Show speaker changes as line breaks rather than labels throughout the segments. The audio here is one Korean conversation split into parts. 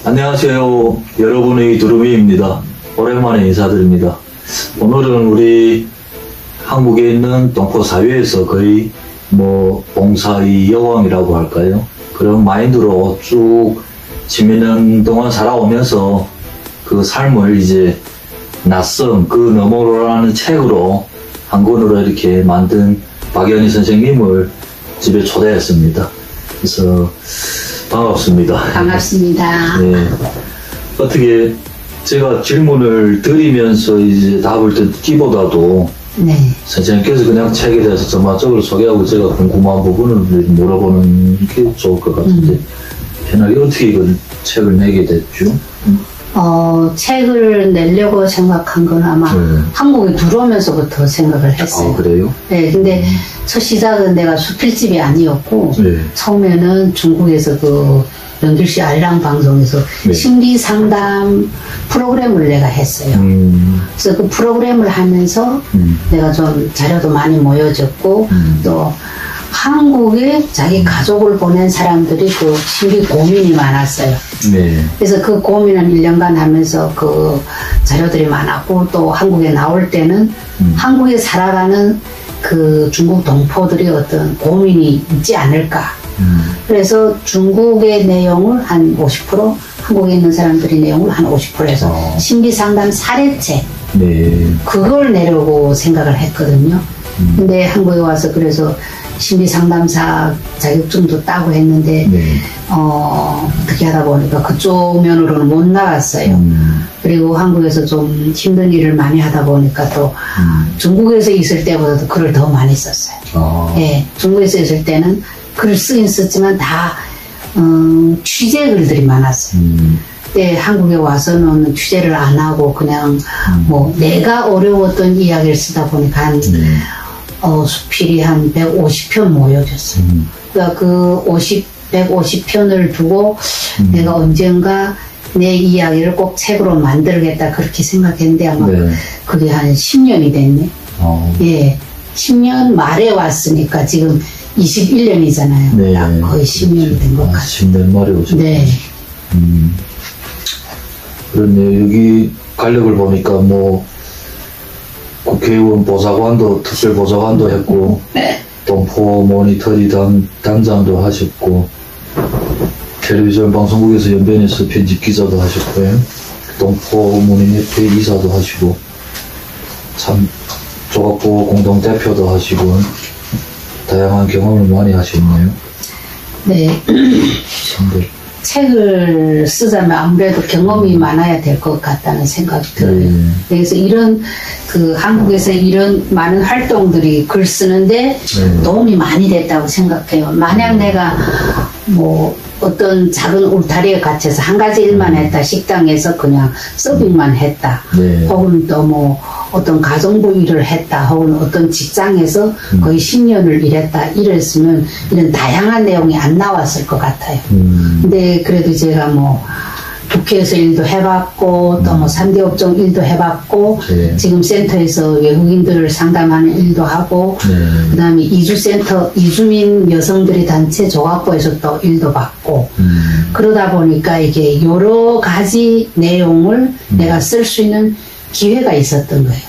안녕하세요. 여러분의 두루미입니다. 오랜만에 인사드립니다. 오늘은 우리 한국에 있는 동포사회에서 거의 봉사의 여왕이라고 할까요? 그런 마인드로 쭉 십몇 년 동안 살아오면서 그 삶을 이제 낯선 그 너머로라는 책으로 한 권으로 이렇게 만든 박연희 선생님을 집에 초대했습니다. 그래서 반갑습니다.
반갑습니다.
네. 어떻게 제가 질문을 드리면서 이제 답을 듣기보다도
네.
선생님께서 그냥 책에 대해서 전반적으로 소개하고 제가 궁금한 부분을 물어보는 게 좋을 것 같은데 편하게 어떻게 그 책을 내게 됐죠?
책을 내려고 생각한 건 아마 한국에 들어오면서부터 생각을 했어요.
아, 그래요?
네, 근데 첫 시작은 내가 수필집이 아니었고, 처음에는 중국에서 그 연길시 알랑 방송에서 심리 상담 프로그램을 내가 했어요. 그래서 그 프로그램을 하면서 내가 좀 자료도 많이 모여졌고, 또 한국에 자기 가족을 보낸 사람들이 그 심리 고민이 많았어요.
네.
그래서 그 고민을 1년간 하면서 그 자료들이 많았고, 또 한국에 나올 때는 한국에 살아가는 그 중국 동포들이 어떤 고민이 있지 않을까. 그래서 중국의 내용을 한 50%, 한국에 있는 사람들의 내용을 한 50%에서 심리상담 사례책, 그걸 내려고 생각을 했거든요. 근데 한국에 와서 그래서 심리상담사 자격증도 따고 했는데 어떻게 하다 보니까 그쪽 면으로는 못 나갔어요. 그리고 한국에서 좀 힘든 일을 많이 하다 보니까 또 중국에서 있을 때보다도 글을 더 많이 썼어요. 예, 중국에서 있을 때는 글을 쓰긴 썼지만 다 취재 글들이 많았어요. 때 한국에 와서는 취재를 안 하고 그냥 내가 어려웠던 이야기를 쓰다 보니까 수필이 한 150편 모여졌어요. 그러니까 그 150편을 두고 내가 언젠가 내 이야기를 꼭 책으로 만들겠다 그렇게 생각했는데 아마 그게 한 10년이 됐네. 예, 10년 말에 왔으니까 지금 21년이잖아요. 거의 10년이 된 것 같아요.
10년 말에 오셨네.
네.
그런데 여기 간력을 보니까 국회의원 보좌관도, 특별보좌관도 했고, 동포 모니터링 단장도 하셨고, 텔레비전 방송국에서 연변에서 편집기자도 하셨고요, 동포 문인협회 이사도 하시고, 참, 조각보 공동대표도 하시고, 다양한 경험을 많이 하셨네요.
네.
참들.
책을 쓰자면 아무래도 경험이 많아야 될 것 같다는 생각이 들어요. 그래서 이런 한국에서 이런 많은 활동들이 글 쓰는데 도움이 많이 됐다고 생각해요. 만약 내가 어떤 작은 울타리에 갇혀서 한 가지 일만 했다, 식당에서 그냥 서빙만 했다, 혹은 또 어떤 가정부 일을 했다, 혹은 어떤 직장에서 거의 10년을 일했다, 이랬으면 이런 다양한 내용이 안 나왔을 것 같아요. 근데 그래도 제가 국회에서 일도 해봤고, 또 3대 업종 일도 해봤고, 지금 센터에서 외국인들을 상담하는 일도 하고, 그 다음에 이주센터, 이주민 여성들의 단체 조각부에서 또 일도 받고, 그러다 보니까 이게 여러 가지 내용을 내가 쓸 수 있는 기회가 있었던 거예요.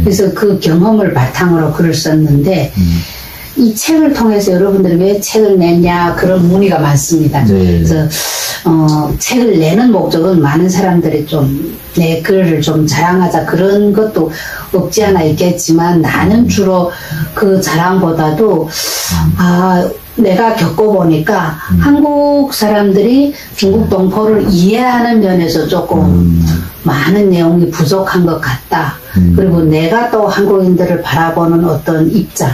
그래서 그 경험을 바탕으로 글을 썼는데, 이 책을 통해서 여러분들이 왜 책을 냈냐 그런 문의가 많습니다. 그래서 책을 내는 목적은 많은 사람들이 좀 내 글을 좀 자랑하자 그런 것도 없지 않아 있겠지만 나는 주로 그 자랑보다도 내가 겪어보니까 한국 사람들이 중국 동포를 이해하는 면에서 조금 많은 내용이 부족한 것 같다. 그리고 내가 또 한국인들을 바라보는 어떤 입장,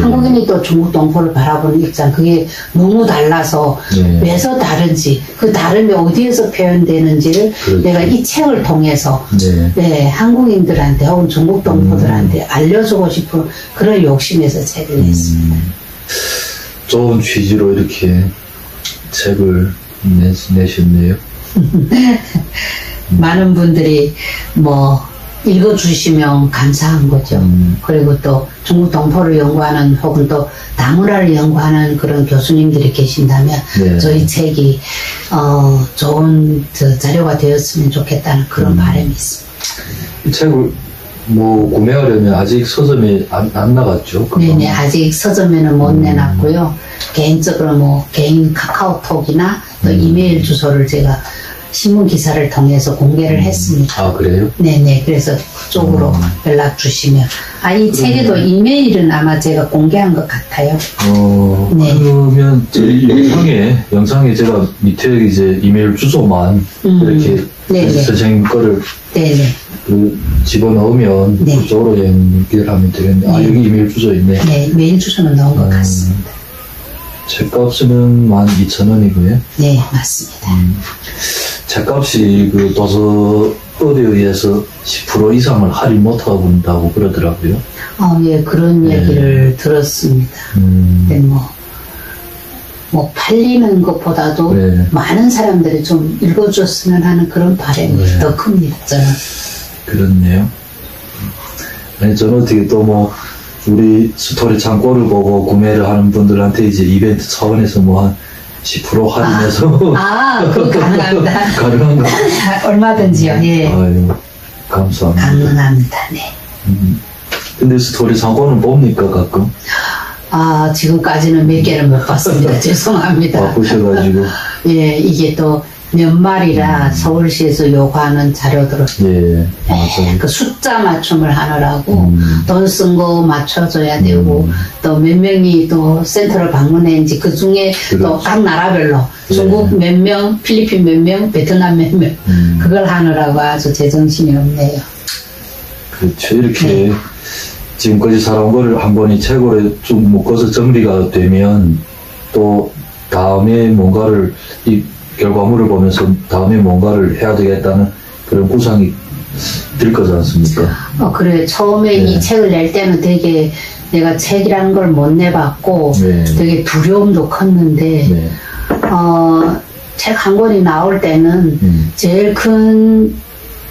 한국인이 또 중국 동포를 바라보는 입장, 그게 너무 달라서 왜서 다른지, 그 다름이 어디에서 표현되는지를 내가 이 책을 통해서 한국인들한테 혹은 중국 동포들한테 알려주고 싶은 그런 욕심에서 책을 냈습니다.
좋은 취지로 이렇게 책을 내셨네요.
많은 분들이 읽어주시면 감사한 거죠. 그리고 또 중국 동포를 연구하는 혹은 또 다문화를 연구하는 그런 교수님들이 계신다면
네.
저희 책이 좋은 자료가 되었으면 좋겠다는 그런 바람이 있습니다.
이 책을 뭐 구매하려면 아직 서점에 안 나갔죠?
네네, 아직 서점에는 못 내놨고요. 개인적으로 뭐 개인 카카오톡이나 또 이메일 주소를 제가 신문 기사를 통해서 공개를 했습니다.
아, 그래요?
네네, 그래서 그쪽으로 연락 주시면. 이 책에도 이메일은 아마 제가 공개한 것 같아요. 네.
그러면 영상에 제가 밑에 이제 이메일 주소만 이렇게
네네.
선생님 거를
네네.
집어넣으면
네.
그쪽으로 연결 하면 되겠네. 아, 여기 이메일 주소 있네.
네, 메일 주소는 넣은 것 같습니다.
책값은 12,000원이고요.
네, 맞습니다.
책값이 그 도서 어디에 의해서 10% 이상을 할인 못하고 있다고 그러더라고요.
예, 그런 얘기를 들었습니다. 근데 뭐 팔리는 것보다도
네.
많은 사람들이 좀 읽어줬으면 하는 그런 바람이 더 큽니다, 저는.
그렇네요. 아니, 저는 어떻게 또 뭐, 우리 스토리 창고를 보고 구매를 하는 분들한테 이제 이벤트 차원에서 뭐 한 10% 할인해서.
그거 가능합니다.
가능한가?
얼마든지요, 예.
아유, 감사합니다.
가능합니다, 네.
근데 스토리 창고는 봅니까, 가끔?
지금까지는 몇 개를 못 봤습니다. 죄송합니다.
바쁘셔가지고.
예, 이게 또 연말이라 서울시에서 요구하는 자료들을
예, 맞아요.
그 숫자 맞춤을 하느라고 돈 쓴 거 맞춰줘야 되고 또 몇 명이 또 센터를 방문했는지 그 중에 또 각 나라별로 중국 몇 명, 필리핀 몇 명, 베트남 몇 명 그걸 하느라고 아주 제정신이 없네요.
그렇죠. 이렇게 지금까지 살아온 거를 한 번이 책으로 좀 묶어서 정리가 되면 또 다음에 뭔가를 이 결과물을 보면서 다음에 뭔가를 해야 되겠다는 그런 구상이 들 거지 않습니까?
그래. 처음에 이 책을 낼 때는 되게 내가 책이라는 걸 못 내봤고 되게 두려움도 컸는데 책 한 권이 나올 때는 제일 큰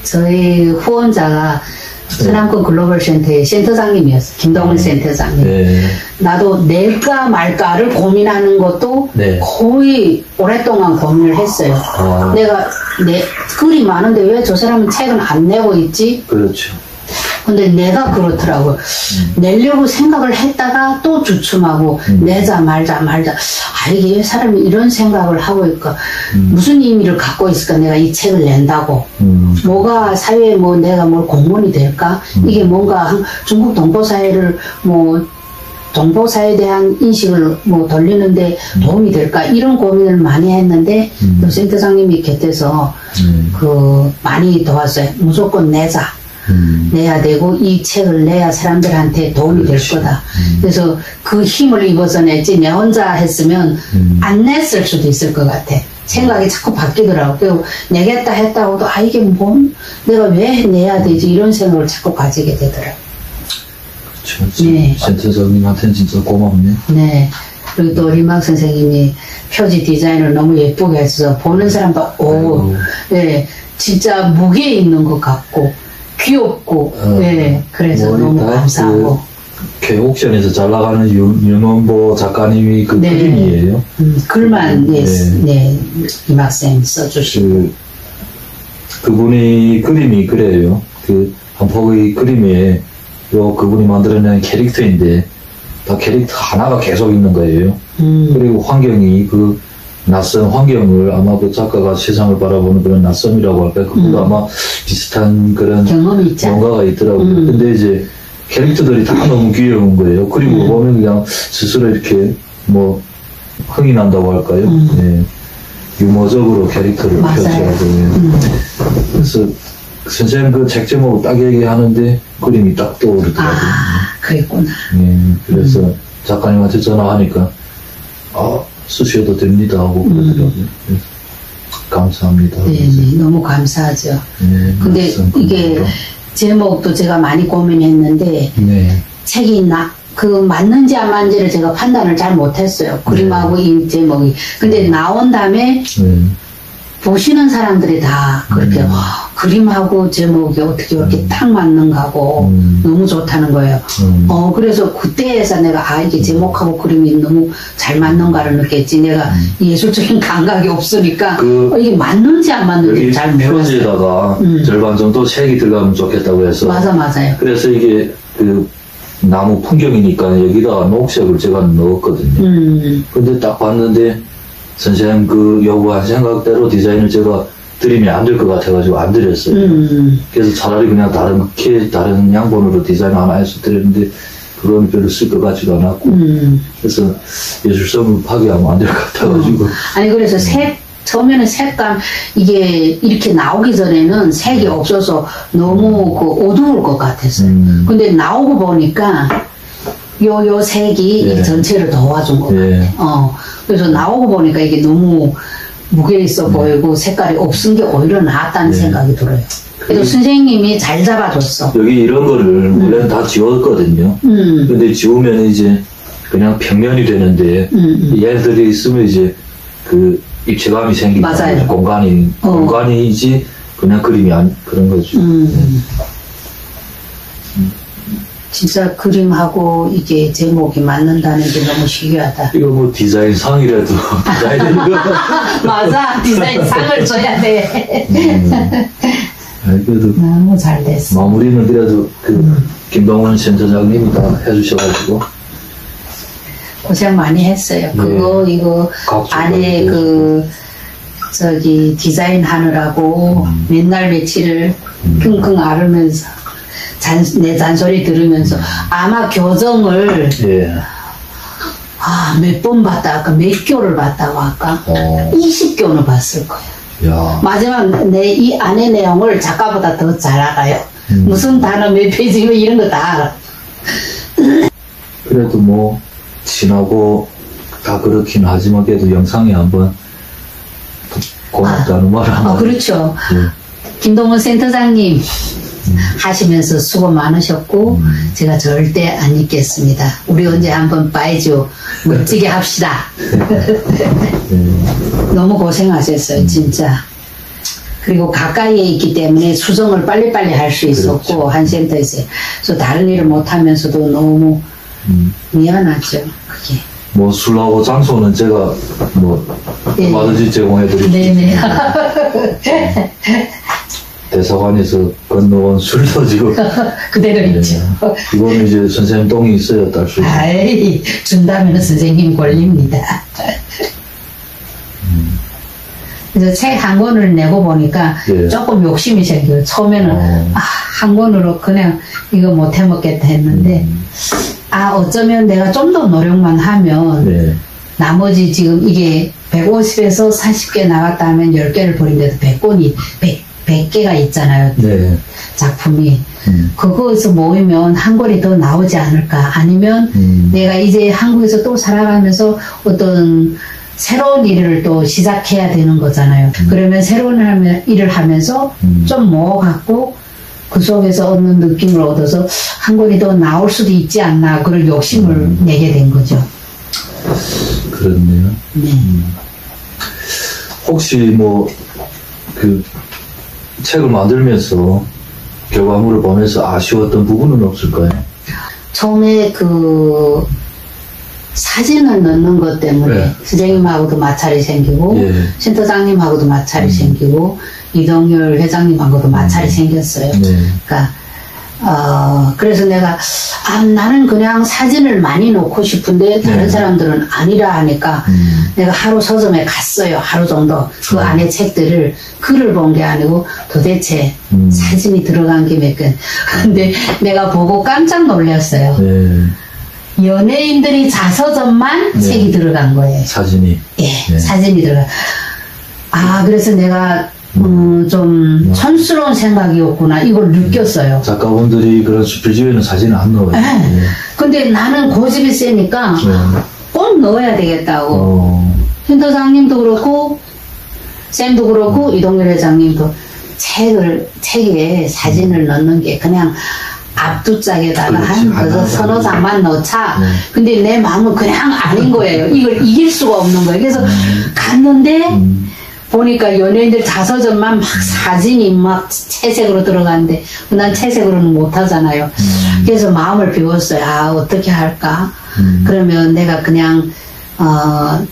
저희 후원자가 서남권 글로벌 센터의 센터장님이었어요. 김동훈 센터장님. 나도 낼까 말까를 고민하는 것도 거의 오랫동안 고민을 했어요. 내가 글이 많은데 왜 저 사람은 책은 안 내고 있지?
그렇죠.
근데 내가 그렇더라고요. 내려고 생각을 했다가 또 주춤하고 내자 말자. 이게 왜 사람이 이런 생각을 하고 있을까? 무슨 의미를 갖고 있을까? 내가 이 책을 낸다고. 뭐가 사회에 뭐 내가 뭘 공헌이 될까? 이게 뭔가 중국 동포사회를 동포사회에 대한 인식을 돌리는데 도움이 될까? 이런 고민을 많이 했는데 또 센터장님이 곁에서 많이 도왔어요. 무조건 내자. 내야 되고 이 책을 내야 사람들한테 도움이 될 거다. 그래서 그 힘을 입어서 냈지 내 혼자 했으면 안 냈을 수도 있을 것 같아. 생각이 자꾸 바뀌더라고. 그리고 내겠다 했다고도 이게 내가 왜 내야 되지 이런 생각을 자꾸 가지게 되더라고.
그렇죠. 센터장님한테는 진짜 고맙네.
네. 그리고 또 리막 선생님이 표지 디자인을 너무 예쁘게 해서 보는 사람도 진짜 무게 있는 것 같고 귀엽고, 그래서 너무 감사하고.
개옥션에서 잘 나가는 윤원보 작가님이 그 그림이에요.
글만, 이막쌤 써주시고.
그분이 그림이 그래요. 한 폭의 그림에, 그분이 만들어낸 캐릭터인데, 다 캐릭터 하나가 계속 있는 거예요. 그리고 환경이 낯선 환경을 아마 그 작가가 세상을 바라보는 그런 낯섦이라고 할까요? 그것도 아마 비슷한 그런
경험이 있지
뭔가가 있더라고요. 근데 이제 캐릭터들이 다 너무 귀여운 거예요. 그리고 보면 그냥 스스로 이렇게 흥이 난다고 할까요? 유머적으로 캐릭터를 펼쳐가지고. 그래서 선생님 그 책 제목을 딱 얘기하는데 그림이 딱 떠오르더라고요.
그랬구나.
그래서 작가님한테 전화하니까 쓰셔도 됩니다 하고 그러더라고요. 감사합니다.
너무 감사하죠. 근데 이게 제목도 제가 많이 고민했는데 책이 맞는지 안 맞는지를 제가 판단을 잘 못했어요. 그림하고 이 제목이. 근데 나온 다음에 보시는 사람들이 다 그렇게 와, 그림하고 제목이 어떻게 이렇게 딱 맞는가고 너무 좋다는 거예요. 그래서 그때에서 내가 이게 제목하고 그림이 너무 잘 맞는가를 느꼈지. 내가 예술적인 감각이 없으니까 이게 맞는지 안 맞는지 잘 몰랐어요.
표지에다가 절반 정도 색이 들어가면 좋겠다고 해서
맞아요.
그래서 이게 그 나무 풍경이니까 여기다가 녹색을 제가 넣었거든요. 근데 딱 봤는데 선생님 그 요구한 생각대로 디자인을 제가 드리면 안 될 것 같아가지고 안 드렸어요. 그래서 차라리 그냥 다른 양본으로 디자인 하나 해서 드렸는데 그건 별로 쓸 것 같지도 않았고 그래서 예술성을 파괴하면 안 될 것 같아가지고
아니 그래서 처음에는 색감 이게 이렇게 나오기 전에는 색이 없어서 너무 그 어두울 것 같았어요. 근데 나오고 보니까 요 색이 이 전체를 도와준 것 같아요. 그래서 나오고 보니까 이게 너무 무게 있어 보이고 색깔이 없은 게 오히려 낫다는 생각이 들어요. 그래서 선생님이 잘 잡아줬어.
여기 이런 거를 원래는 다 지웠거든요. 근데 지우면 이제 그냥 평면이 되는데 얘들이 있으면 이제 그 입체감이 생기는 거죠. 공간이지 그냥 그림이 그런 거죠.
진짜 그림하고 이게 제목이 맞는다는 게 너무 신기하다.
이거 뭐 디자인 상이라도 디자인
맞아, 디자인 상을 줘야 돼.
그래도
너무 잘 됐어.
마무리는 그래도 그 김동원 센터장님이 다 해주셔가지고
고생 많이 했어요. 그거 이거 안에 그 디자인 하느라고 맨날 며칠을 끙끙 앓으면서 내 잔소리 들으면서 아마 교정을 몇 번 봤다 아까 몇 교를 봤다고 아까 20교는 봤을 거예요. 마지막 이 안의 내용을 작가보다 더 잘 알아요. 무슨 단어 몇 페이지 이런 거 다 알아.
그래도 뭐 지나고 다 그렇긴 하지만 그래도 영상에 한번 고맙다는 말 하나.
그렇죠. 김동원 센터장님 하시면서 수고 많으셨고 제가 절대 안 잊겠습니다. 우리 언제 한번 봐야죠. 멋지게 합시다. 너무 고생하셨어요. 진짜. 그리고 가까이에 있기 때문에 수정을 빨리빨리 할 수 있었고 한 센터에서 그래서 다른 일을 못하면서도 너무 미안하죠. 그게.
뭐 술하고 장소는 제가 뭐 얼마든지 제공해드릴게요. 대사관에서 건너온 술도 지금
그대로 있죠.
이거는 이제 선생님 똥이 있어야 딸 수 있어요.
준다면 선생님 권리입니다. 그래서 책 한 권을 내고 보니까 조금 욕심이 생겨요. 처음에는 한 권으로 그냥 이거 못 해먹겠다 했는데 어쩌면 내가 좀 더 노력만 하면 나머지 지금 이게 150에서 40개 나갔다 하면 10개를 버린데도 100개가 있잖아요. 작품이. 그거에서 모이면 한 권이 더 나오지 않을까. 아니면 내가 이제 한국에서 또 살아가면서 어떤 새로운 일을 또 시작해야 되는 거잖아요. 그러면 새로운 일을 하면서 좀 모아갖고 그 속에서 얻는 느낌을 얻어서 한 권이 더 나올 수도 있지 않나. 그런 욕심을 내게 된 거죠.
그렇네요. 혹시 뭐 그 책을 만들면서 결과물을 보면서 아쉬웠던 부분은 없을까요?
처음에 그 사진을 넣는 것 때문에 선생님하고도 마찰이 생기고 센터장님하고도 마찰이 생기고 이동열 회장님하고도 마찰이 생겼어요. 그러니까 그래서 내가 나는 그냥 사진을 많이 놓고 싶은데 다른 사람들은 아니라 하니까 내가 하루 서점에 갔어요. 하루 정도 그 안에 책들을 글을 본 게 아니고 도대체 사진이 들어간 게 몇 건. 근데 내가 보고 깜짝 놀랐어요. 연예인들이 자서전만 책이 들어간 거예요.
사진이.
사진이 들어가. 그래서 내가 좀 촌스러운 생각이었구나. 이걸 느꼈어요.
작가분들이 그런 수필집에는 사진을 안 넣어요.
근데 나는 고집이 세니까 꼭 넣어야 되겠다고. 센터장님도 그렇고 쌤도 그렇고 이동열 회장님도 책에 사진을 넣는 게 그냥 앞두짝에다가 한 서너 장만 넣자. 근데 내 마음은 그냥 아닌 거예요. 이걸 이길 수가 없는 거예요. 그래서 갔는데 보니까 연예인들 자서전만 막 사진이 막 채색으로 들어가는데 난 채색으로는 못하잖아요. 그래서 마음을 비웠어요. 아, 어떻게 할까? 그러면 내가 그냥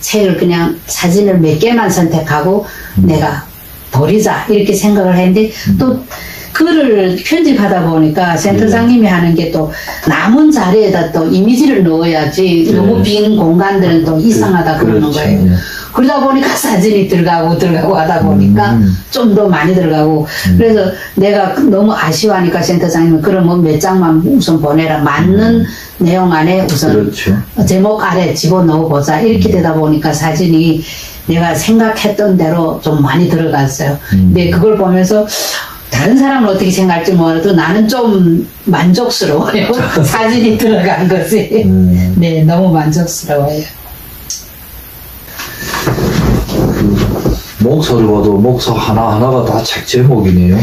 책을 그냥 사진을 몇 개만 선택하고 내가 버리자 이렇게 생각을 했는데 또 글을 편집하다 보니까 센터장님이 하는 게 또 남은 자리에다 또 이미지를 넣어야지 너무 빈 공간들은 또 이상하다 그러는 거예요. 그러다 보니까 사진이 들어가고 하다 보니까 좀 더 많이 들어가고 그래서 내가 너무 아쉬워하니까 센터장님은 그러면 몇 장만 우선 보내라. 맞는 내용 안에 우선
그렇죠.
제목 아래 집어넣어 보자. 이렇게 되다 보니까 사진이 내가 생각했던 대로 좀 많이 들어갔어요. 근데 그걸 보면서 다른 사람은 어떻게 생각할지 몰라도 나는 좀 만족스러워요. 사진이 들어간 것이. 네, 너무 만족스러워요.
그 목서를 봐도 목서 하나하나가 다 책 제목이네요.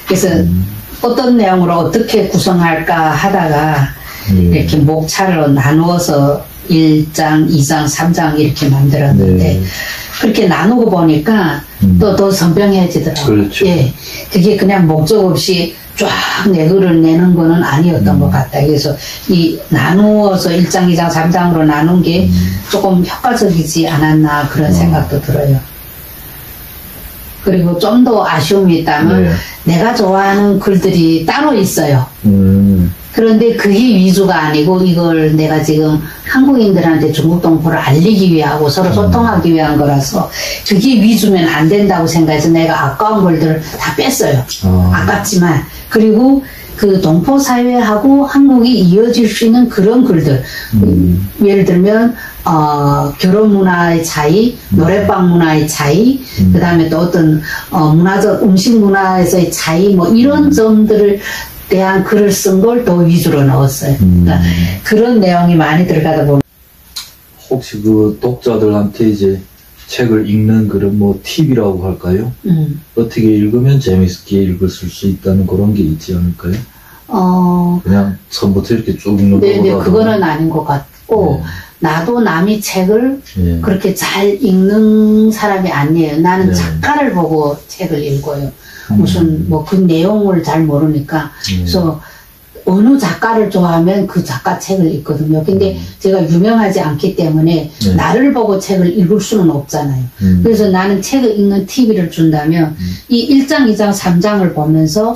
그래서 어떤 내용으로 어떻게 구성할까 하다가 이렇게 목차로 나누어서 1장, 2장, 3장 이렇게 만들었는데 그렇게 나누고 보니까 또 더 선명해지더라고요.
그렇죠.
예, 그게 그냥 목적 없이 쫙 내 글을 내는 거는 아니었던 것 같다. 그래서 이 나누어서 1장, 2장, 3장으로 나눈 게 조금 효과적이지 않았나 그런 생각도 들어요. 그리고 좀 더 아쉬움이 있다면 내가 좋아하는 글들이 따로 있어요. 그런데 그게 위주가 아니고 이걸 내가 지금 한국인들한테 중국 동포를 알리기 위하고 서로 소통하기 위한 거라서 그게 위주면 안 된다고 생각해서 내가 아까운 글들을 다 뺐어요. 아깝지만 그리고 그 동포 사회하고 한국이 이어질 수 있는 그런 글들 예를 들면 결혼 문화의 차이, 노래방 문화의 차이, 그 다음에 또 어떤 문화적 음식 문화에서의 차이 뭐 이런 점들을 대한 글을 쓴 걸 더 위주로 넣었어요. 그러니까 그런 내용이 많이 들어가다 보면
혹시 그 독자들한테 이제 책을 읽는 그런 뭐 팁이라고 할까요? 어떻게 읽으면 재밌게 읽었을 수 있다는 그런 게 있지 않을까요? 그냥 처음부터 이렇게 쭉 읽는
네, 그거는 아닌 것 같고 나도 남이 책을 그렇게 잘 읽는 사람이 아니에요. 나는 작가를 보고 책을 읽어요. 무슨 뭐 그 내용을 잘 모르니까 그래서 어느 작가를 좋아하면 그 작가 책을 읽거든요. 근데 제가 유명하지 않기 때문에 나를 보고 책을 읽을 수는 없잖아요. 그래서 나는 책을 읽는 TV를 준다면 이 1장, 2장, 3장을 보면서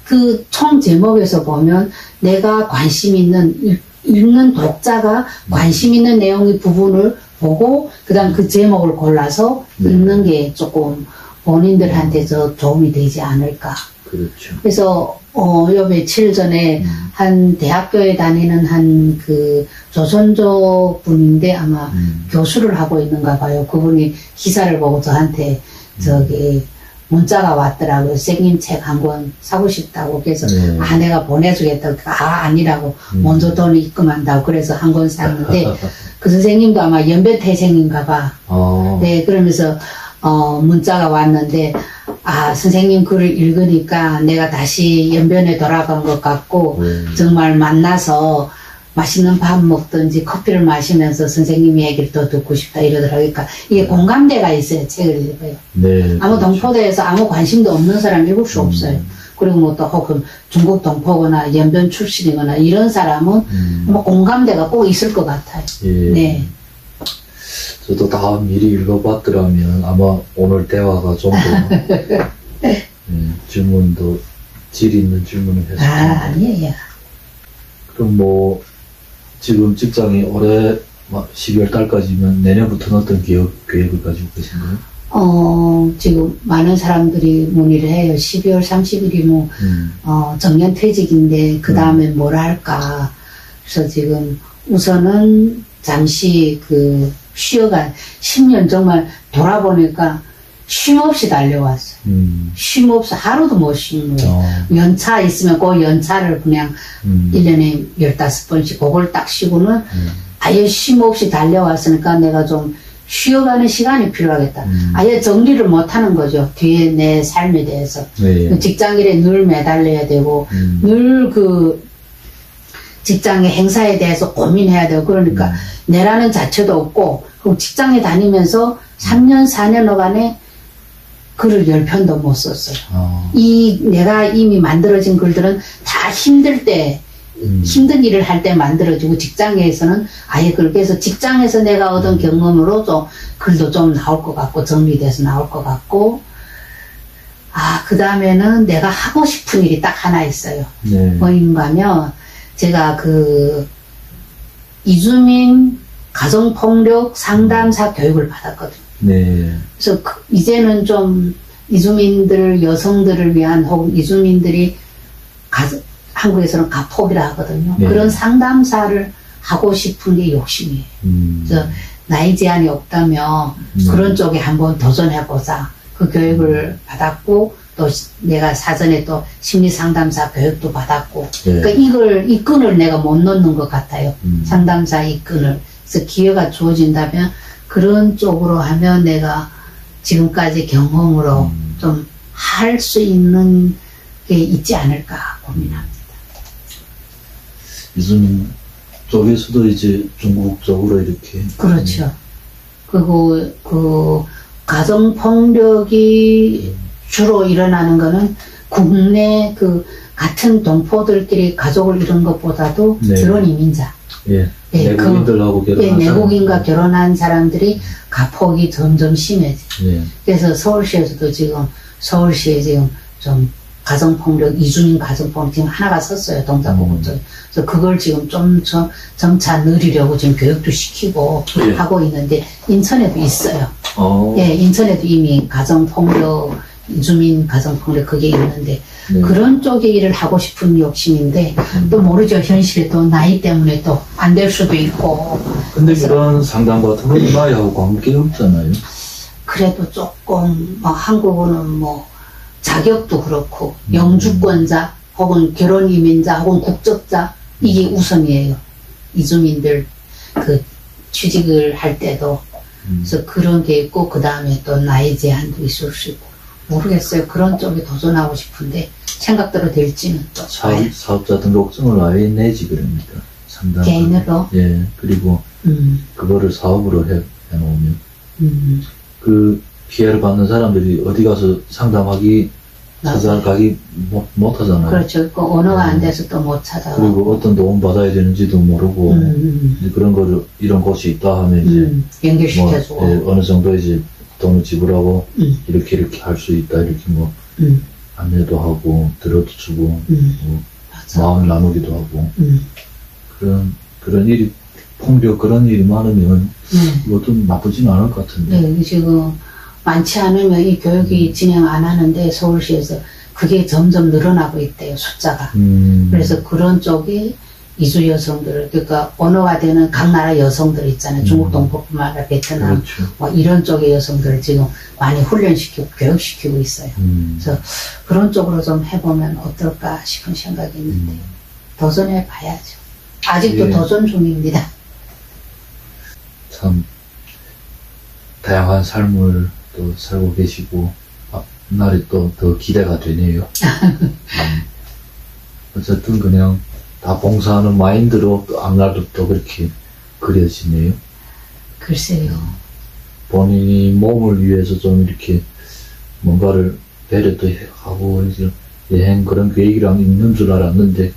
그 총 제목에서 보면 내가 관심 있는 읽는 독자가 관심 있는 내용의 부분을 보고 그다음 그 제목을 골라서 읽는 게 조금 본인들한테 더 도움이 되지 않을까.
그렇죠.
그래서 요 며칠 전에 한 대학교에 다니는 한 그 조선족 분인데 아마 교수를 하고 있는가 봐요. 그분이 기사를 보고 저한테 저기 문자가 왔더라고요. 선생님 책 한 권 사고 싶다고. 그래서 내가 보내주겠다고. 아니라고. 먼저 돈을 입금한다고. 그래서 한 권 샀는데 그 선생님도 아마 연변태생인가 봐. 네, 그러면서 문자가 왔는데 선생님 글을 읽으니까 내가 다시 연변에 돌아간 것 같고 정말 만나서 맛있는 밥 먹든지 커피를 마시면서 선생님 얘기를 더 듣고 싶다 이러더라고요. 그러니까 이게 공감대가 있어요. 책을 읽어요.
네,
아무
그렇죠.
동포대에서 아무 관심도 없는 사람 읽을 수 없어요. 그리고 뭐 또 혹은 중국 동포거나 연변 출신이거나 이런 사람은 뭐 공감대가 꼭 있을 것 같아요. 네.
저도 다 미리 읽어봤더라면 아마 오늘 대화가 좀 더 질문도 질 있는 질문을 했을 텐데.
아니에요.
그럼 뭐 지금 직장이 올해 12월 달까지면 내년부터는 어떤 계획을 가지고 계신가요?
지금 많은 사람들이 문의를 해요. 12월 30일이 뭐 정년 퇴직인데 그 다음에 뭘 할까. 그래서 지금 우선은 잠시 그 쉬어간 10년 정말 돌아보니까 쉼 없이 달려왔어요. 쉼 없이 하루도 못 쉬는 거예요. 연차 있으면 그 연차를 그냥 1년에 15번씩 그걸 딱 쉬고는 아예 쉼 없이 달려왔으니까 내가 좀 쉬어가는 시간이 필요하겠다. 아예 정리를 못 하는 거죠. 뒤에 내 삶에 대해서. 직장일에 늘 매달려야 되고 늘 그 직장의 행사에 대해서 고민해야 되고 그러니까 내라는 자체도 없고 그리고 직장에 다니면서 3년 4년간에 글을 10편도 못 썼어요. 내가 이미 만들어진 글들은 다 힘들 때 힘든 일을 할 때 만들어지고 직장에서는 아예 그렇게 해서 직장에서 내가 얻은 경험으로 좀 글도 좀 나올 것 같고 정리돼서 나올 것 같고 그 다음에는 내가 하고 싶은 일이 딱 하나 있어요. 뭐인가 하면 제가 이주민 가정폭력 상담사 교육을 받았거든요. 그래서 이제는 좀 이주민들, 여성들을 위한 혹은 이주민들이 한국에서는 가폭이라 하거든요. 그런 상담사를 하고 싶은 게 욕심이에요. 그래서 나이 제한이 없다면 그런 쪽에 한번 도전해보자. 그 교육을 받았고 또 내가 사전에 또 심리상담사 교육도 받았고 그러니까 이 끈을 내가 못 놓는 것 같아요. 상담사 이 끈을. 그래서 기회가 주어진다면 그런 쪽으로 하면 내가 지금까지 경험으로 좀 할 수 있는 게 있지 않을까 고민합니다.
이주민 쪽에서도 이제 중국 쪽으로 이렇게.
그렇죠. 그리고 가정폭력이 주로 일어나는 거는 국내 같은 동포들끼리 가족을 이룬 것보다도 결혼 이민자.
내국인들하고 결혼한
내국인과 결혼한 사람들이 가폭이 점점 심해져요. 그래서 서울시에서도 지금 좀 가정폭력, 이주민 가정폭력 지금 하나가 섰어요. 동작공원쪽에. 그래서 그걸 지금 좀 점차 늘리려고 지금 교육도 시키고 하고 있는데 인천에도 있어요. 인천에도 이미 가정폭력, 이주민 가정폭력 그게 있는데 그런 쪽의 일을 하고 싶은 욕심인데 또 모르죠. 현실에 또 나이 때문에 또 안 될 수도 있고.
근데 그런 상담 같은 건 나이하고 관계 없잖아요.
그래도 조금 한국어는 자격도 그렇고 영주권자 혹은 결혼 이민자 혹은 국적자 이게 우선이에요. 이주민들 취직을 할 때도 그래서 그런 게 있고 그 다음에 또 나이 제한도 있을 수 있고 모르겠어요. 그런 쪽에 도전하고 싶은데 생각대로 될지는 또
사업자 등록증을 아예 내지 그럽니다. 상담
개인으로
그리고 그거를 사업으로 해놓으면 그 피해를 받는 사람들이 어디 가서 상담하기 찾아가기 못 하잖아요.
그렇죠. 그 언어가 안 돼서 또 못 찾아.
그리고 어떤 도움 받아야 되는지도 모르고 그런 거를 이런 곳이 있다 하면 이제
연결시켜주고
어느 정도 이제 돈을 지불하고 이렇게 할 수 있다 이렇게 안내도 하고 들어주고 마음을 나누기도 하고 그런 일이 폭력 그런 일이 많으면 이것도 나쁘진 않을 것 같은데.
네, 지금 많지 않으면 이 교육이 진행 안 하는데 서울시에서 그게 점점 늘어나고 있대요, 숫자가. 그래서 그런 쪽에 이주 여성들, 그러니까 언어가 되는 각 나라 여성들 있잖아요. 중국 동포뿐만 아니라 베트남, 이런 쪽의 여성들을 지금 많이 훈련시키고 교육시키고 있어요. 그래서 그런 쪽으로 좀 해보면 어떨까 싶은 생각이 있는데 도전해 봐야죠. 아직도 도전 중입니다.
참 다양한 삶을 또 살고 계시고 앞날이 또 더 기대가 되네요. 어쨌든 그냥 다 봉사하는 마인드로 또 앞날도 또 그렇게 그려지네요.
글쎄요.
본인이 몸을 위해서 좀 이렇게 뭔가를 배려도 하고 이제 여행 그런 계획이랑 있는 줄 알았는데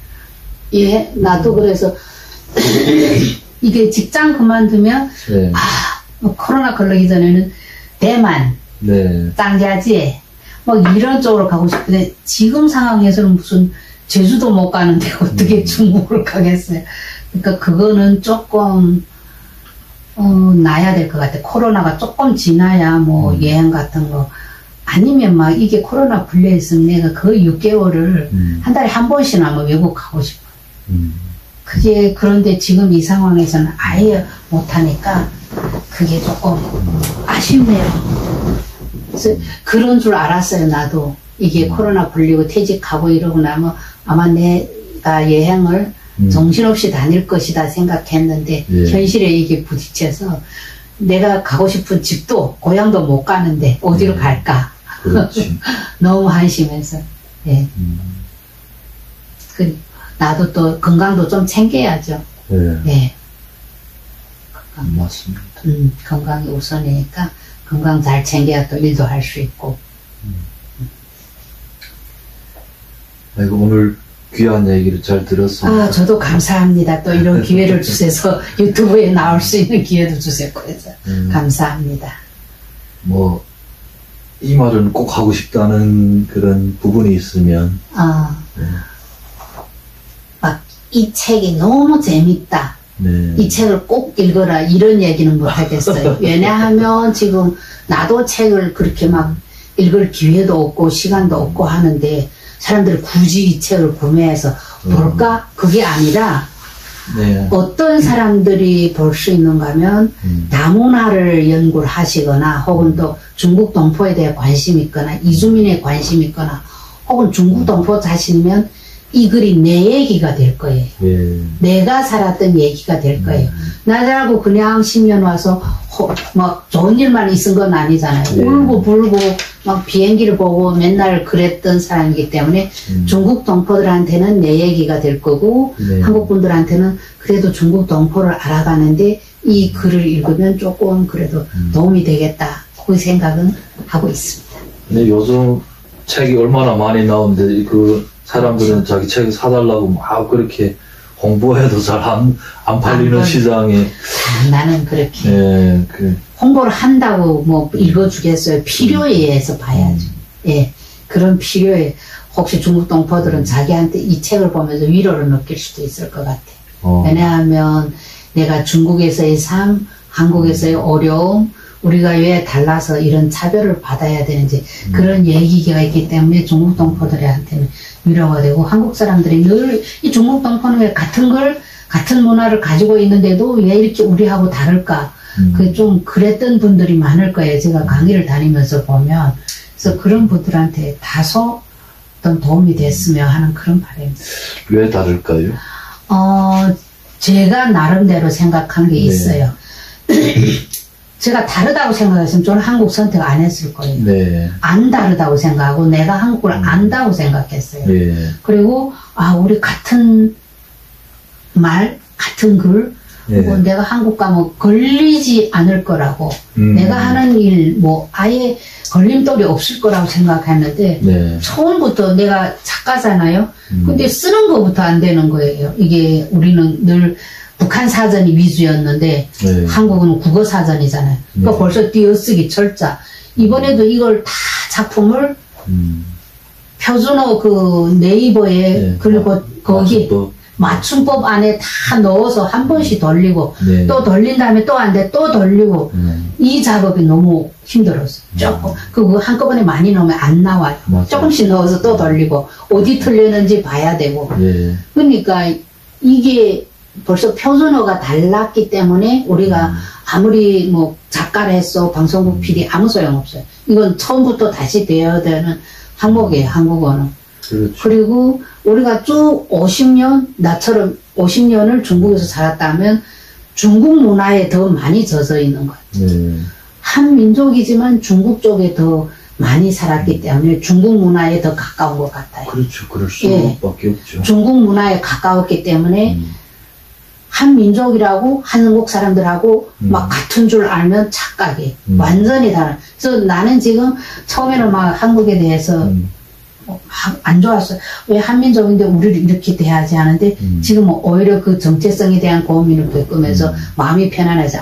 나도 그래서 이게 직장 그만두면 코로나 걸리기 전에는 대만, 짱자지 이런 쪽으로 가고 싶은데 지금 상황에서는 무슨 제주도 못 가는데 어떻게 중국을 가겠어요. 그러니까 그거는 조금 나야 될 것 같아. 코로나가 조금 지나야 여행 같은 거 아니면 이게 코로나 불려있으면 내가 거의 6개월을 한 달에 한 번씩은 외국 가고 싶어. 그게 그런데 지금 이 상황에서는 아예 못하니까 그게 조금 아쉽네요. 그래서 그런 줄 알았어요. 나도 이게 코로나 불리고 퇴직하고 이러고 나면 아마 내가 여행을 정신없이 다닐 것이다 생각했는데 현실에 이게 부딪혀서 내가 가고 싶은 집도 고향도 못 가는데 어디로 갈까. 너무 한심해서 나도 또 건강도 좀 챙겨야죠.
네.
네.
맞습니다.
건강이 우선이니까 건강 잘 챙겨야 또 일도 할 수 있고.
아이고, 오늘 귀한 얘기를 잘 들었습니다.
아, 저도 감사합니다. 또 이런 기회를 주셔서 유튜브에 나올 수 있는 기회도 주셨고 해서 감사합니다.
뭐, 이 말은 꼭 하고 싶다는 그런 부분이 있으면.
네. 막, 이 책이 너무 재밌다.
네.
이 책을 꼭 읽어라. 이런 얘기는 못 하겠어요. 왜냐하면 지금 나도 책을 그렇게 막 읽을 기회도 없고 시간도 없고 하는데 사람들이 굳이 이 책을 구매해서 볼까? 그게 아니라
네.
어떤 사람들이 볼 수 있는가 하면 다문화를 연구를 하시거나 혹은 또 중국 동포에 대해 관심이 있거나 이주민에 관심이 있거나 혹은 중국 동포 자신이면 이 글이 내 얘기가 될 거예요.
예.
내가 살았던 얘기가 될 거예요. 나라고 그냥 10년 와서 막 좋은 일만 있은 건 아니잖아요.
예.
울고 불고 막 비행기를 보고 맨날 그랬던 사람이기 때문에 중국 동포들한테는 내 얘기가 될 거고
네.
한국 분들한테는 그래도 중국 동포를 알아가는데 이 글을 읽으면 조금 그래도 도움이 되겠다. 그 생각은 하고 있습니다.
근데 요즘 책이 얼마나 많이 나오는데 그 사람들은 자기 책 사달라고 막 그렇게 홍보해도 잘 안 팔리는 시장에.
나는 그렇게.
예,
홍보를 한다고 뭐 읽어주겠어요. 필요에 의해서 봐야죠. 예. 그런 필요에. 혹시 중국 동포들은 자기한테 이 책을 보면서 위로를 느낄 수도 있을 것 같아요. 왜냐하면 내가 중국에서의 삶, 한국에서의 어려움, 우리가 왜 달라서 이런 차별을 받아야 되는지 그런 얘기가 있기 때문에 중국 동포들한테는 위로가 되고 한국 사람들이 늘 이 중국 동포는 왜 같은 문화를 가지고 있는데도 왜 이렇게 우리하고 다를까? 그 좀 그랬던 분들이 많을 거예요. 제가 강의를 다니면서 보면. 그래서 그런 분들한테 다소 어떤 도움이 됐으면 하는 그런 바람입니다.
왜 다를까요?
제가 나름대로 생각한 게 있어요. 제가 다르다고 생각했으면 저는 한국 선택 안 했을 거예요.
네.
안 다르다고 생각하고 내가 한국을 안다고 생각했어요.
네.
그리고 우리 같은 말, 같은 글, 그리고 내가 한국 가면 걸리지 않을 거라고 내가 하는 일 뭐 아예 걸림돌이 없을 거라고 생각했는데 처음부터 내가 작가잖아요. 근데 쓰는 거부터 안 되는 거예요. 이게 우리는 늘 북한 사전이 위주였는데 한국은 국어 사전이잖아요. 그러니까 벌써 띄어쓰기 철자. 이번에도 이걸 다 작품을 표준어 그 네이버에 그리고 거기 맞춤법 안에 다 넣어서 한 번씩 돌리고 또 돌린 다음에 또 안 돼 또 돌리고 이 작업이 너무 힘들었어요. 조금 그거 한꺼번에 많이 넣으면 안 나와요. 조금씩 넣어서 또 돌리고 어디 틀렸는지 봐야 되고 그러니까 이게 벌써 표준어가 달랐기 때문에 우리가 아무리 뭐 작가를 했어 방송국 PD 아무 소용없어요. 이건 처음부터 다시 되어야 되는 항목이에요. 한국어는.
그렇죠.
그리고 우리가 쭉 50년 나처럼 50년을 중국에서 살았다면 중국 문화에 더 많이 젖어 있는 거예요. 한 민족이지만 중국 쪽에 더 많이 살았기 때문에 중국 문화에 더 가까운 것 같아요.
그렇죠. 그럴 수밖에 없죠.
중국 문화에 가까웠기 때문에 한 민족이라고 한국 사람들하고 막 같은 줄 알면 착각이 완전히 다른. 그래서 나는 지금 처음에는 막 한국에 대해서 안 좋았어요. 왜 한민족인데 우리를 이렇게 대하지 하는데 지금 오히려 그 정체성에 대한 고민을 겪으면서 마음이 편안해서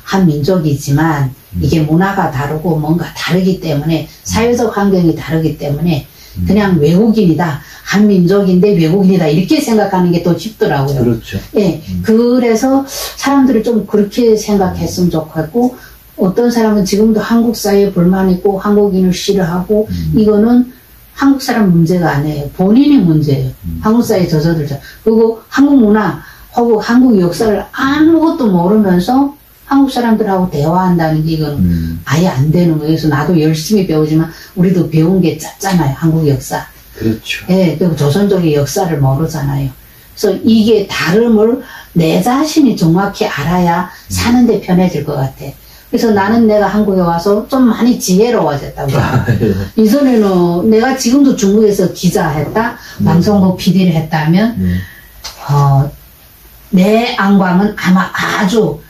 한민족이지만 이게 문화가 다르고 뭔가 다르기 때문에 사회적 환경이 다르기 때문에 그냥 외국인이다. 한민족인데 외국인이다. 이렇게 생각하는 게 더 쉽더라고요.
그렇죠.
예. 그래서 사람들이 좀 그렇게 생각했으면 좋겠고 어떤 사람은 지금도 한국 사회에 불만 있고 한국인을 싫어하고 이거는 한국 사람 문제가 아니에요. 본인의 문제예요. 한국 사회에 젖어들죠. 그리고 한국 문화 혹은 한국 역사를 아무것도 모르면서 한국 사람들하고 대화한다는 게 이건 아예 안 되는 거예요. 그래서 나도 열심히 배우지만 우리도 배운 게 짧잖아요. 한국 역사.
그렇죠.
예, 그리고 조선족의 역사를 모르잖아요. 그래서 이게 다름을 내 자신이 정확히 알아야 사는데 편해질 것 같아. 그래서 나는 내가 한국에 와서 좀 많이 지혜로워졌다고. 이전에는 내가 지금도 중국에서 기자했다, 방송국 PD를 했다면, 내 안광은 아마 아주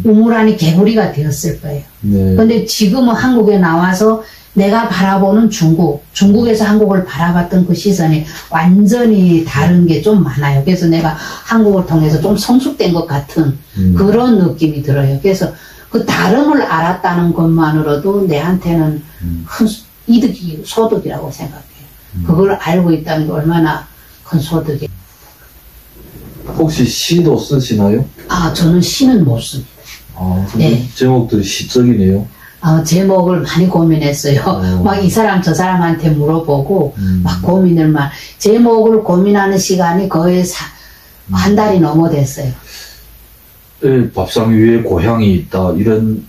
우물안이 개구리가 되었을 거예요. 근데 지금은 한국에 나와서 내가 바라보는 중국에서 한국을 바라봤던 그 시선이 완전히 다른 게 좀 많아요. 그래서 내가 한국을 통해서 좀 성숙된 것 같은 그런 느낌이 들어요. 그래서 그 다름을 알았다는 것만으로도 내한테는 큰 이득이, 소득이라고 생각해요. 그걸 알고 있다는 게 얼마나 큰 소득이에요.
혹시 시도 쓰시나요?
저는 시는 못 씁니다.
근데 네. 제목들이 시적이네요.
제목을 많이 고민했어요. 막 이 사람 저 사람한테 물어보고 막 제목을 고민하는 시간이 거의 한 달이 넘어 됐어요.
밥상 위에 고향이 있다 이런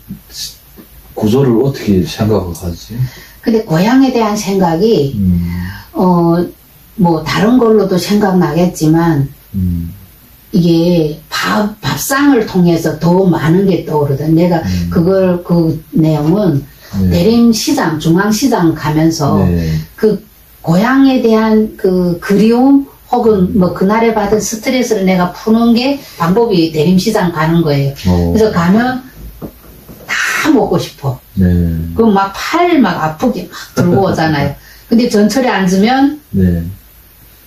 구조를 어떻게 생각하지?
근데 고향에 대한 생각이 뭐 다른 걸로도 생각나겠지만 이게 밥상을 통해서 더 많은 게 떠오르던 내가 그 내용은 대림시장, 중앙시장 가면서 그 고향에 대한 그 그리움 혹은 뭐 그날에 받은 스트레스를 내가 푸는 게 방법이 대림시장 가는 거예요. 그래서 가면 다 먹고 싶어. 그럼 막 팔 막 아프게 막 들고 오잖아요. 근데 전철에 앉으면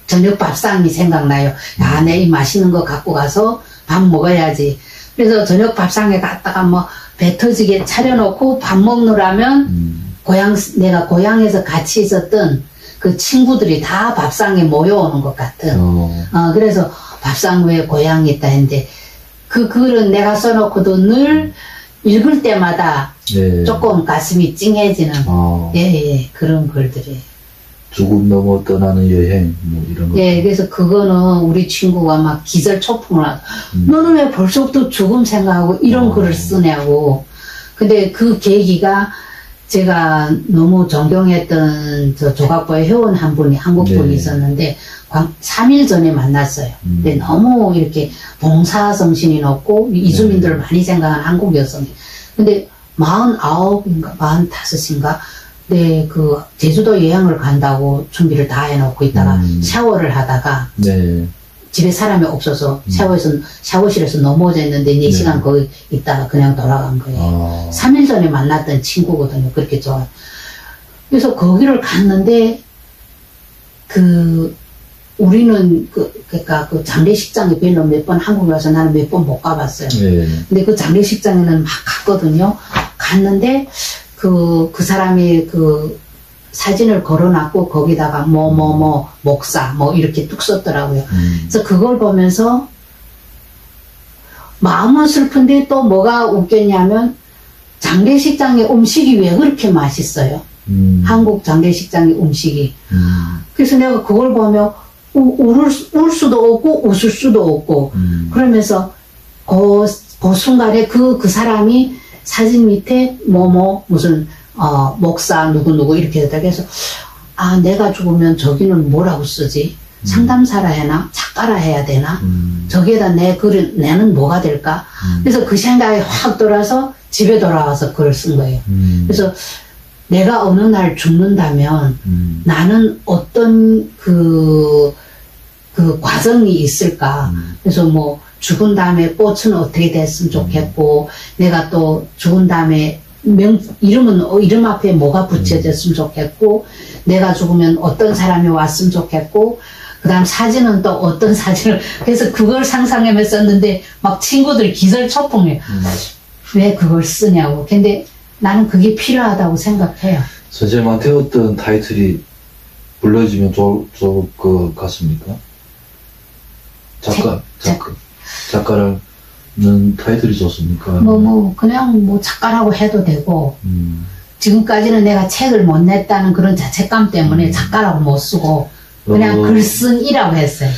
저녁 밥상이 생각나요. 야, 내 이 맛있는 거 갖고 가서 밥 먹어야지. 그래서 저녁 밥상에 갔다가 뭐 배 터지게 차려놓고 밥 먹느라면 내가 고향에서 같이 있었던 그 친구들이 다 밥상에 모여오는 것 같은. 그래서 밥상 위에 고향이 있다 했는데 그 글은 내가 써놓고도 늘 읽을 때마다 조금 가슴이 찡해지는 그런 글들이에요.
죽음 넘어 떠나는 여행 뭐 이런 거.
그래서 그거는 우리 친구가 막 기절초풍을 하고 너는 왜 벌써부터 죽음 생각하고 이런 글을 쓰냐고. 근데 그 계기가 제가 너무 존경했던 저 조각보의 회원 한 분이 한국분이 있었는데 3일 전에 만났어요. 근데 너무 이렇게 봉사정신이 높고 이주민들을 많이 생각하는 한국 여성이. 근데 49인가 45인가 그 제주도 여행을 간다고 준비를 다 해놓고 있다가 샤워를 하다가 집에 사람이 없어서 샤워실에서 넘어졌는데 4시간 거기 있다가 그냥 돌아간 거예요. 3일 전에 만났던 친구거든요. 그렇게 좋아. 그래서 거기를 갔는데 우리는 그러니까 그 장례식장에 별로 몇 번 한국에 와서 나는 몇 번 못 가봤어요. 근데 그 장례식장에는 막 갔거든요. 갔는데 그 사람이 그 사진을 걸어놨고 거기다가 목사 이렇게 뚝 썼더라고요. 그래서 그걸 보면서 마음은 슬픈데 또 뭐가 웃겼냐면 장례식장의 음식이 왜 그렇게 맛있어요? 한국 장례식장의 음식이. 그래서 내가 그걸 보면 울 수도 없고 웃을 수도 없고 그러면서 그 순간에 그 사람이 사진 밑에 무슨 목사 누구 이렇게 했다. 그래서 내가 죽으면 저기는 뭐라고 쓰지? 상담사라 해나? 작가라 해야 되나? 저기에다 내 글을 내는 뭐가 될까? 그래서 그 생각이 확 돌아서 집에 돌아와서 글을 쓴 거예요. 그래서 내가 어느 날 죽는다면 나는 어떤 그 과정이 있을까? 그래서 뭐 죽은 다음에 꽃은 어떻게 됐으면 좋겠고 내가 또 죽은 다음에 이름 앞에 뭐가 붙여졌으면 좋겠고 내가 죽으면 어떤 사람이 왔으면 좋겠고 그 다음 사진은 또 어떤 사진을 그래서 그걸 상상하면서 썼는데 막 친구들 기절초풍해요. 왜 그걸 쓰냐고. 근데 나는 그게 필요하다고 생각해요.
선생님한테 어떤 타이틀이 불러지면 좋을 것 같습니까? 작가라는 타이틀이 좋습니까?
그냥 작가라고 해도 되고, 지금까지는 내가 책을 못 냈다는 그런 자책감 때문에 작가라고 못 쓰고, 그냥 글쓴이라고 했어요.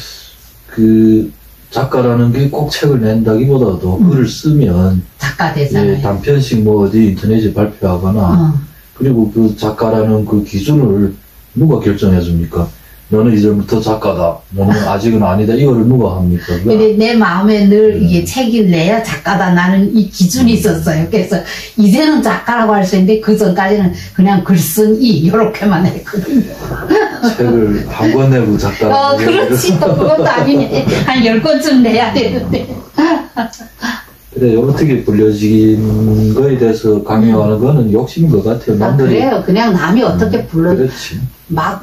작가라는 게 꼭 책을 낸다기보다도 글을 쓰면
작가 되잖아요.
단편씩 어디 인터넷에 발표하거나, 그리고 그 작가라는 그 기준을 누가 결정해 줍니까? 너는 이제부터 작가다. 너는 아직은 아니다. 이거를 누가 합니까?
근데 내 마음에 늘 이게 책을 내야 작가다. 나는 이 기준이 있었어요. 그래서 이제는 작가라고 할 수 있는데 그 전까지는 그냥 글쓴이 이렇게만 했거든요.
책을 한 권 내고 작가라고.
그렇지. 또 그것도 아니네. 한 10권쯤 내야 되는데.
그래, 어떻게 불려진 거에 대해서 강요하는 거는 욕심인 것 같아요. 남들이.
그래요. 그냥 남이 어떻게 불러.
그렇지.
막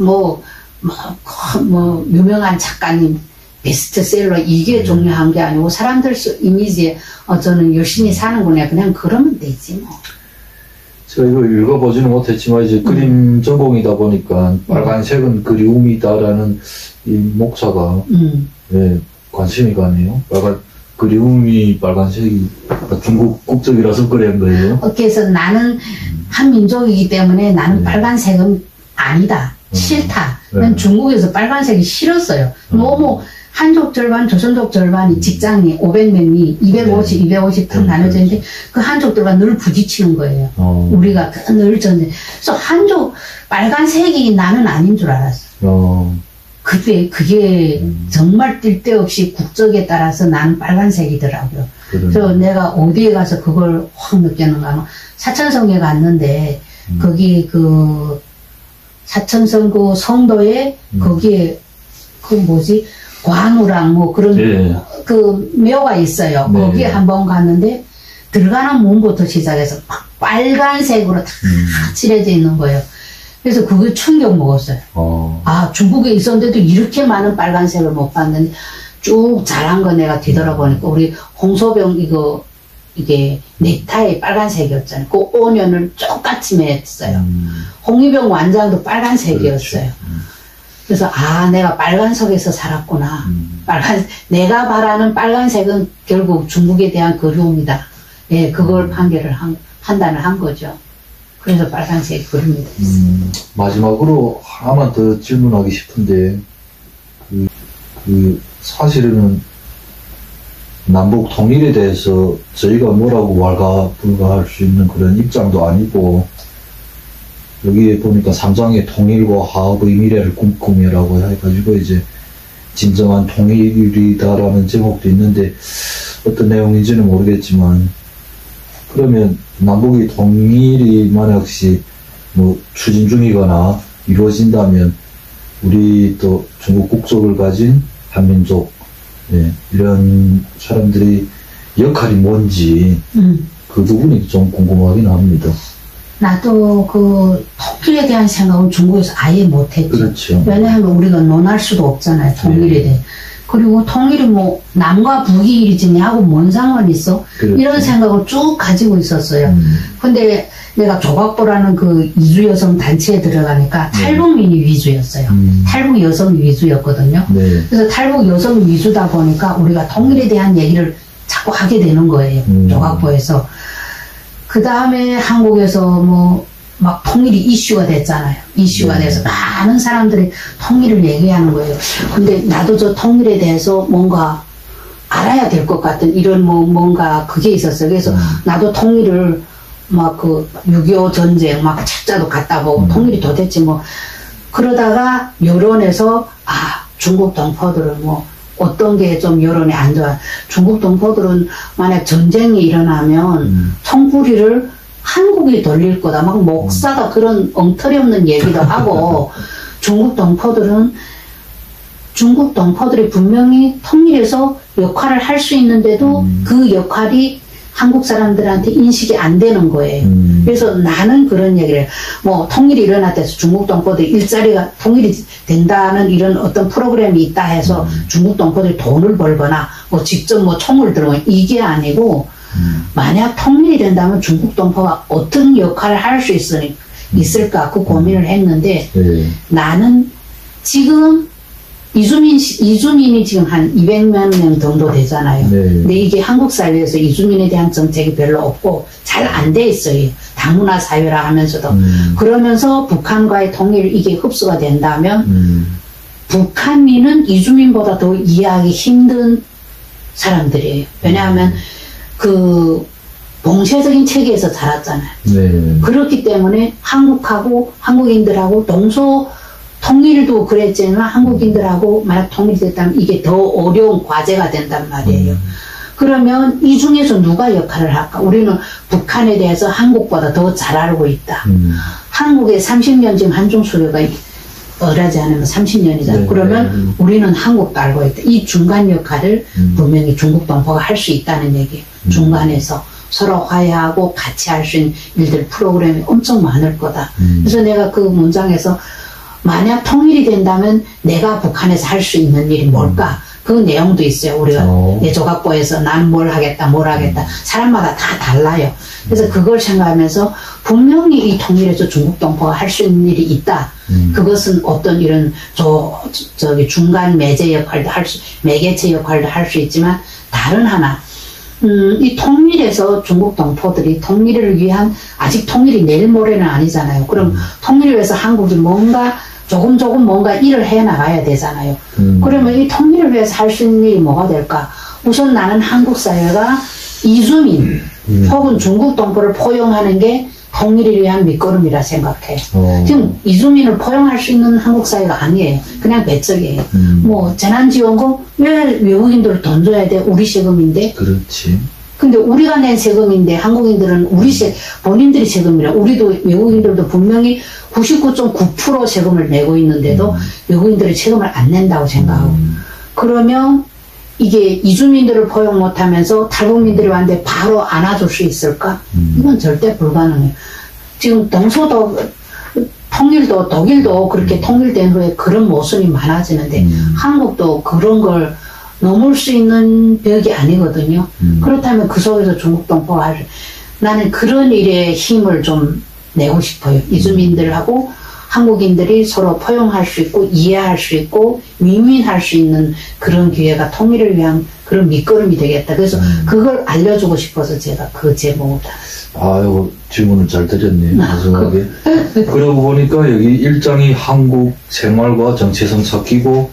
유명한 작가님, 베스트셀러, 이게 중요한 게 아니고, 사람들 이미지에, 저는 열심히 사는구나. 그냥 그러면 되지, 뭐.
제가 이거 읽어보지는 못했지만, 이제 그림 전공이다 보니까, 빨간색은 그리움이다라는 이 목차가, 예, 관심이 가네요. 그리움이 빨간색이 중국 국적이라서 그런 거예요.
그래서 나는 한 민족이기 때문에 나는 빨간색은 아니다. 싫다. 난 중국에서 빨간색이 싫었어요. 너무 한족 절반, 조선족 절반이 직장이 500명이 250 탁 나눠져 있는데 그 한족들과 늘 부딪히는 거예요. 우리가 늘 전쟁. 그래서 한족 빨간색이 나는 아닌 줄 알았어. 그게 정말 뛸 데 없이 국적에 따라서 나는 빨간색이더라고요. 그래서 내가 어디에 가서 그걸 확 느꼈는가 하면 사천성에 갔는데 거기 그 사천성 그 성도에 거기에 관우랑 뭐 그런 그 묘가 있어요. 거기에 한번 갔는데 들어가는 문부터 시작해서 막 빨간색으로 다 칠해져 있는 거예요. 그래서 그게 충격 먹었어요. 아, 중국에 있었는데도 이렇게 많은 빨간색을 못 봤는데 쭉 자란 거 내가 뒤돌아보니까 우리 홍소병 이게 넥타이 빨간색이었잖아요. 그 5년을 똑같이 맸어요. 홍위병 완장도 빨간색이었어요. 그래서 내가 빨간색에서 살았구나. 내가 바라는 빨간색은 결국 중국에 대한 그리움이다. 예, 그걸 판단을 한 거죠. 그래서 빨간색이 그립니다.
마지막으로 하나만 더 질문하기 싶은데, 사실은 남북 통일에 대해서 저희가 뭐라고 왈가불가할 수 있는 그런 입장도 아니고, 여기에 보니까 3장에 통일과 화합의 미래를 꿈꾸며라고 해가지고 이제 진정한 통일이다라는 제목도 있는데, 어떤 내용인지는 모르겠지만, 그러면 남북의 통일이 만약시 추진 중이거나 이루어진다면 우리 또 중국 국적을 가진 한민족, 이런 사람들이 역할이 뭔지 그 부분이 좀 궁금하긴 합니다.
나도 그 통일에 대한 생각은 중국에서 아예 못했죠.
그렇죠.
왜냐하면 우리가 논할 수도 없잖아요. 통일에 대해. 그리고 통일이 남과 북이 일이지 내하고 뭔 상관이 있어?
그렇죠.
이런 생각을 쭉 가지고 있었어요. 근데 내가 조각보라는 그 이주 여성 단체에 들어가니까 탈북민이 위주였어요. 탈북 여성 위주였거든요. 그래서 탈북 여성 위주다 보니까 우리가 통일에 대한 얘기를 자꾸 하게 되는 거예요. 조각보에서. 그 다음에 한국에서 막 통일이 이슈가 됐잖아요. 이슈가 돼서 많은 사람들이 통일을 얘기하는 거예요. 근데 나도 저 통일에 대해서 뭔가 알아야 될 것 같은 이런 뭔가 그게 있었어요. 그래서 나도 통일을 막 6.25 전쟁 막 책자도 갖다 보고 통일이 도대체 그러다가 여론에서 중국 동포들은 어떤 게 좀 여론이 안 좋아. 중국 동포들은 만약 전쟁이 일어나면 총부리를 한국이 돌릴 거다. 막 목사가 그런 엉터리 없는 얘기도 하고 중국 동포들이 분명히 통일해서 역할을 할 수 있는데도 그 역할이 한국 사람들한테 인식이 안 되는 거예요. 그래서 나는 그런 얘기를 해요. 통일이 일어났다 해서 중국 동포들 일자리가 통일이 된다는 이런 어떤 프로그램이 있다 해서 중국 동포들이 돈을 벌거나 직접 총을 들고 이게 아니고 만약 통일이 된다면 중국 동포가 어떤 역할을 할 수 있을까 그 고민을 했는데 나는 지금 이주민이 지금 한 200만 명 정도 되잖아요. 근데 이게 한국 사회에서 이주민에 대한 정책이 별로 없고 잘 안 돼 있어요. 다문화 사회라 하면서도. 그러면서 북한과의 통일 이게 흡수가 된다면 북한민은 이주민보다 더 이해하기 힘든 사람들이에요. 왜냐하면 그 봉쇄적인 체계에서 자랐잖아요. 그렇기 때문에 한국인들하고 통일도 그랬지만 한국인들하고 만약 통일됐다면 이게 더 어려운 과제가 된단 말이에요. 그러면 이 중에서 누가 역할을 할까? 우리는 북한에 대해서 한국보다 더 잘 알고 있다. 한국에 30년 지금 한중 수교가 어라지 않으면 30년이잖아.
네,
그러면 우리는 한국도 알고 있다. 이 중간 역할을 분명히 중국 동포가 할 수 있다는 얘기. 중간에서 서로 화해하고 같이 할 수 있는 일들 프로그램이 엄청 많을 거다. 그래서 내가 그 문장에서 만약 통일이 된다면 내가 북한에서 할 수 있는 일이 뭘까? 그 내용도 있어요. 우리가 예조각보에서 난 뭘 하겠다, 뭘 하겠다. 사람마다 다 달라요. 그래서 그걸 생각하면서 분명히 이 통일에서 중국 동포가 할 수 있는 일이 있다. 그것은 어떤 이런 저기 중간 매제 역할도 매개체 역할도 할 수 있지만 다른 하나. 이 통일에서 중국 동포들이 통일을 위한 아직 통일이 내일 모레는 아니잖아요. 그럼 통일을 위해서 한국이 뭔가 조금 뭔가 일을 해 나가야 되잖아요. 그러면 이 통일을 위해서 할 수 있는 일이 뭐가 될까? 우선 나는 한국 사회가 이주민 혹은 중국 동포를 포용하는 게 통일을 위한 밑거름이라 생각해. 지금 이주민을 포용할 수 있는 한국 사회가 아니에요. 그냥 배척이에요. 뭐 재난지원금 왜 외국인들 돈 줘야 돼? 우리 세금인데.
그렇지.
근데 우리가 낸 세금인데 한국인들은 본인들이 세금이라 우리도 외국인들도 분명히 99.9% 세금을 내고 있는데도 외국인들이 세금을 안 낸다고 생각하고 그러면 이게 이주민들을 포용 못하면서 탈북민들이 왔는데 바로 안아줄 수 있을까? 이건 절대 불가능해요. 지금 동서도 통일도 독일도 그렇게 통일된 후에 그런 모순이 많아지는데 한국도 그런 걸 넘을 수 있는 벽이 아니거든요. 그렇다면 그 속에서 중국 동포가 나는 그런 일에 힘을 좀 내고 싶어요. 이주민들하고 한국인들이 서로 포용할 수 있고 이해할 수 있고 윈윈할 수 있는 그런 기회가 통일을 위한 그런 밑거름이 되겠다. 그래서 그걸 알려주고 싶어서 제가 그 제목을
아이고 질문을 잘 드렸네. 마지막에. 그러고 보니까 여기 1장이 한국 생활과 정체성 찾기고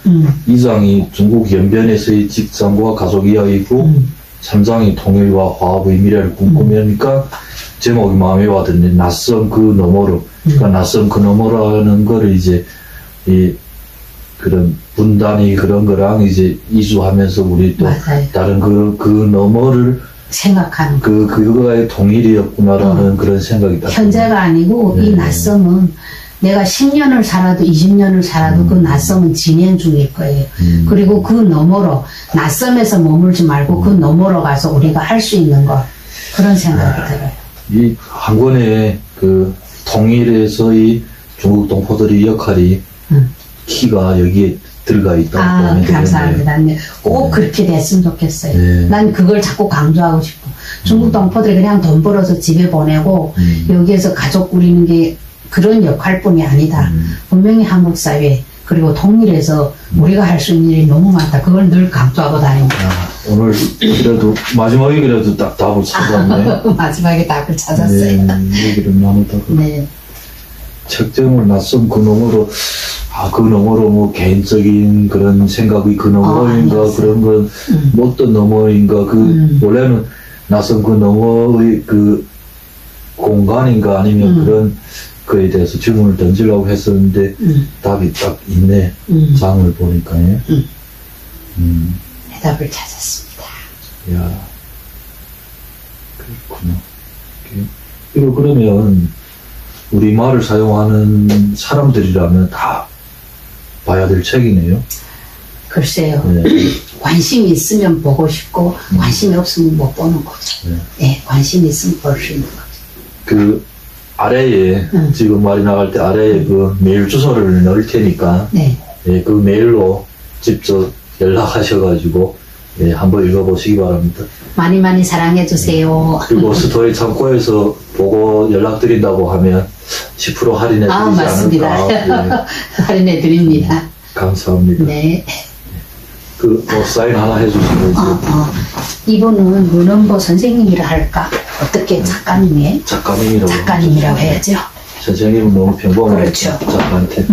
2장이 중국 연변에서의 직장과 가족 이야기고 3장이 통일과 화합의 미래를 꿈꾸면니까 제목이 마음에 와닿네. 낯선 그 너머로. 그러니까 낯선 그 너머라는 거를 이제 그런 분단이 그런 거랑 이제 이주하면서 우리 또
맞아요.
다른 그 너머를
생각하는
그거의 통일이었구나라는 그런 생각이 딱
현재가 아니고 이 낯섦은 내가 10년을 살아도 20년을 살아도 그 낯섦은 진행 중일 거예요. 그리고 그 너머로 낯섦에서 머물지 말고 그 너머로 가서 우리가 할 수 있는 것 그런 생각이 들어요.
이 한 권의 그 통일에서의 중국 동포들의 역할이 키가 여기에 들어가 있다고 보면
감사합니다. 꼭 그렇게 됐으면 좋겠어요.
네.
난 그걸 자꾸 강조하고 싶어. 중국 동포들이 그냥 돈 벌어서 집에 보내고 여기에서 가족 꾸리는 게 그런 역할뿐이 아니다. 분명히 한국 사회 그리고 통일에서 우리가 할 수 있는 일이 너무 많다. 그걸 늘 강조하고 다닙니다.
오늘 그래도 마지막에 그래도 딱 답을 찾았네.
마지막에 답을 찾았어요.
네, 얘기를 나누다가
네.
책정을 낯선 그 너머로 그 너머로 뭐 개인적인 그런 생각이 그 너머인가 그런 건 뭐 어떤 너머인가 원래는 낯선 그 너머의 그 공간인가 아니면 그런 거에 대해서 질문을 던지려고 했었는데 답이 딱 있네. 장을 보니까요.
대답을 찾았습니다.
야, 그렇구나. 이거 그러면 우리말을 사용하는 사람들이라면 다 봐야 될 책이네요.
글쎄요.
네.
관심이 있으면 보고 싶고 관심이 없으면 못 보는 거죠. 네, 관심이 있으면 볼 수 있는 거죠.
그 아래에 지금 말이 나갈 때 아래에 그 메일 주소를 넣을 테니까
네.
그 메일로 직접 연락하셔가지고 한번 읽어보시기 바랍니다.
많이 사랑해 주세요.
그리고 스토리 창고에서 보고 연락드린다고 하면 10% 할인해 드리지
맞습니다.
않을까.
할인해 드립니다.
감사합니다.
네.
사인 하나 해주시면
이분은 문헌보 선생님이라 할까? 어떻게 작가님이에요?
작가님이라고
해야죠.
선생님은 너무 평범한
그렇죠.
작가한테